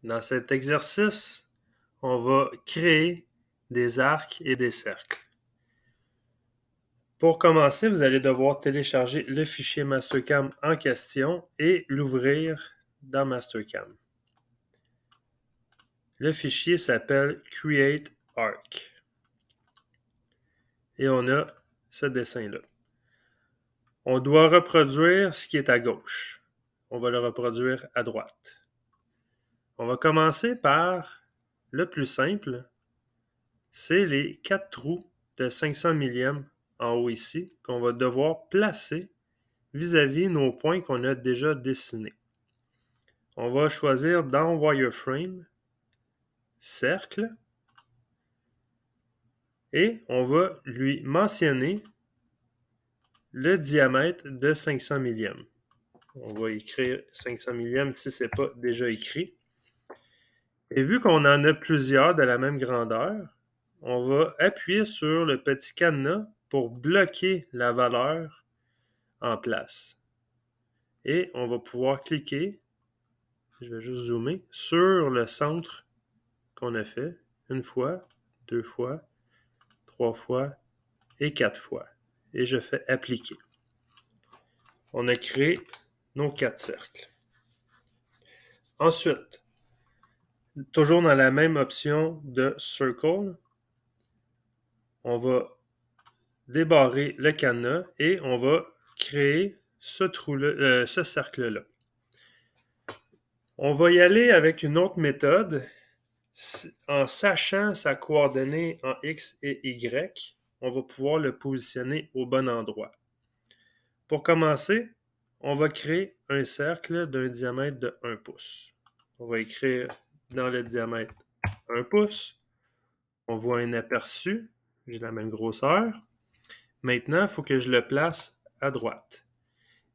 Dans cet exercice, on va créer des arcs et des cercles. Pour commencer, vous allez devoir télécharger le fichier Mastercam en question et l'ouvrir dans Mastercam. Le fichier s'appelle Create Arc. Et on a ce dessin-là. On doit reproduire ce qui est à gauche. On va le reproduire à droite. On va commencer par le plus simple, c'est les 4 trous de 500 millième en haut ici qu'on va devoir placer vis-à-vis nos points qu'on a déjà dessinés. On va choisir dans Wireframe, cercle, et on va lui mentionner le diamètre de 500 millième. On va écrire 500 millième si ce n'est pas déjà écrit. Et vu qu'on en a plusieurs de la même grandeur, on va appuyer sur le petit cadenas pour bloquer la valeur en place. Et on va pouvoir cliquer, je vais juste zoomer, sur le centre qu'on a fait, une fois, 2 fois, 3 fois et 4 fois. Et je fais appliquer. On a créé nos 4 cercles. Ensuite, toujours dans la même option de Circle, on va débarrer le cadenas et on va créer ce cercle-là. On va y aller avec une autre méthode. En sachant sa coordonnée en X et Y, on va pouvoir le positionner au bon endroit. Pour commencer, on va créer un cercle d'un diamètre de 1 pouce. On va écrire dans le diamètre 1 pouce. On voit un aperçu. J'ai la même grosseur. Maintenant, il faut que je le place à droite.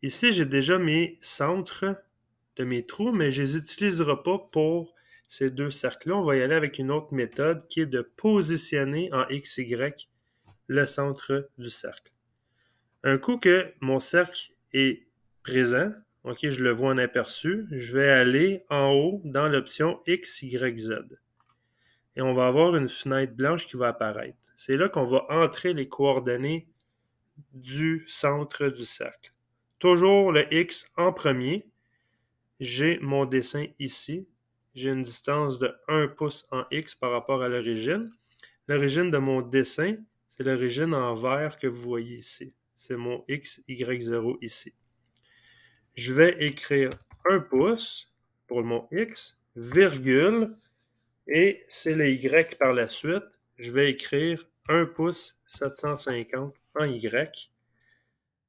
Ici, j'ai déjà mes centres de mes trous, mais je ne les utiliserai pas pour ces deux cercles-là. On va y aller avec une autre méthode qui est de positionner en XY le centre du cercle. Un coup que mon cercle est présent, ok, je le vois en aperçu, je vais aller en haut dans l'option XYZ. Et on va avoir une fenêtre blanche qui va apparaître. C'est là qu'on va entrer les coordonnées du centre du cercle. Toujours le X en premier. J'ai mon dessin ici. J'ai une distance de 1 pouce en X par rapport à l'origine. L'origine de mon dessin, c'est l'origine en vert que vous voyez ici. C'est mon X, Y0 ici. Je vais écrire 1 pouce pour mon X, virgule, et c'est le Y par la suite. Je vais écrire 1 pouce 750 en Y,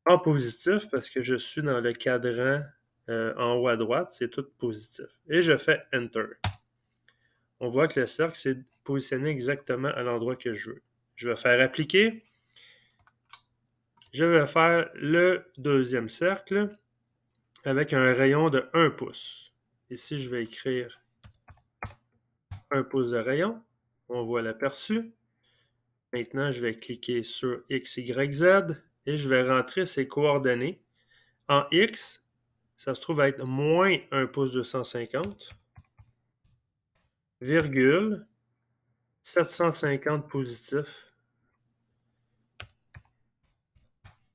en positif parce que je suis dans le cadran en haut à droite, c'est tout positif. Et je fais Enter. On voit que le cercle s'est positionné exactement à l'endroit que je veux. Je vais faire appliquer. Je vais faire le deuxième cercle avec un rayon de 1 pouce. Ici, je vais écrire 1 pouce de rayon. On voit l'aperçu. Maintenant, je vais cliquer sur X, Y, Z et je vais rentrer ces coordonnées. En X, ça se trouve à être moins 1 pouce 250, virgule, 750 positif,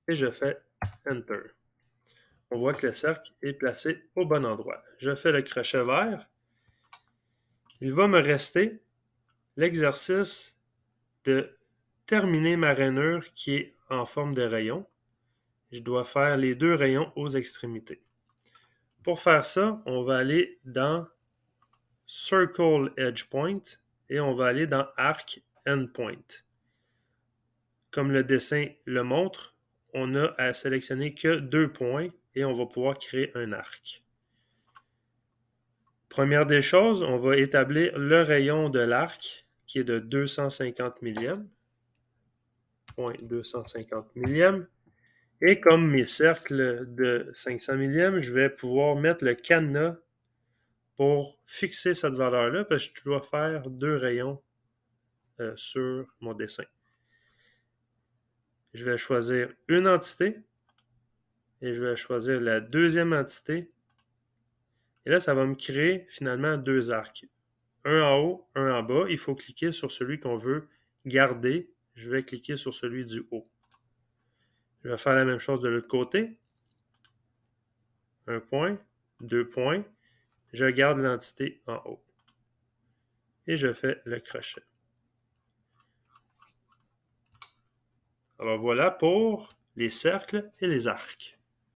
et je fais Enter. On voit que le cercle est placé au bon endroit. Je fais le crochet vert. Il va me rester l'exercice de terminer ma rainure qui est en forme de rayon. Je dois faire les deux rayons aux extrémités. Pour faire ça, on va aller dans Circle Edge Point et on va aller dans Arc Endpoint. Comme le dessin le montre, on a à sélectionner que 2 points et on va pouvoir créer un arc. Première des choses, on va établir le rayon de l'arc qui est de 250 millième. Point 250 millième. Et comme mes cercles de 500 millième, je vais pouvoir mettre le cadenas pour fixer cette valeur-là parce que je dois faire 2 rayons sur mon dessin. Je vais choisir une entité et je vais choisir la deuxième entité Et là, ça va me créer finalement deux arcs. Un en haut, un en bas. Il faut cliquer sur celui qu'on veut garder. Je vais cliquer sur celui du haut. Je vais faire la même chose de l'autre côté. Un point, deux points. Je garde l'entité en haut. Et je fais le crochet. Alors voilà pour les cercles et les arcs.